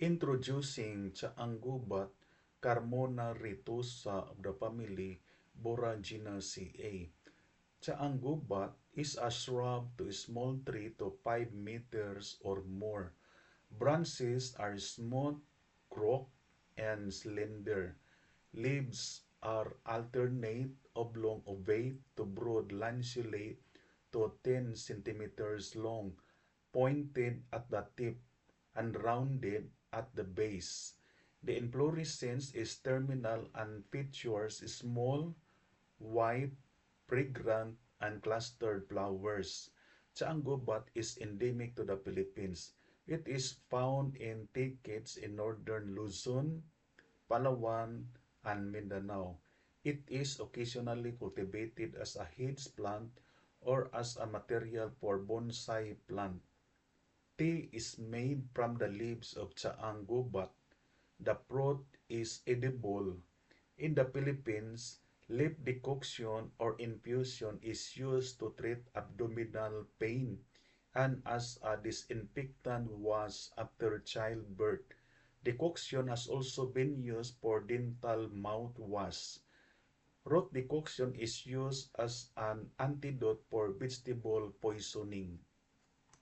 Introducing Chaanggubat Carmona retosa of the family Boraginaceae. Chaanggubat is a shrub to small tree to 5 meters or more. Branches are smooth, crooked, and slender. Leaves are alternate, oblong ovate to broad lanceolate to 10 centimeters long, pointed at the tip and rounded at the base. The inflorescence is terminal and features small, white, fragrant, and clustered flowers. Chaanggubat is endemic to the Philippines. It is found in thickets in northern Luzon, Palawan, and Mindanao. It is occasionally cultivated as a hedge plant or as a material for bonsai plant. Tea is made from the leaves of Chaang Gubat. The fruit is edible. In the Philippines, leaf decoction or infusion is used to treat abdominal pain and as a disinfectant wash after childbirth. Decoction has also been used for dental mouthwash. Root decoction is used as an antidote for vegetable poisoning.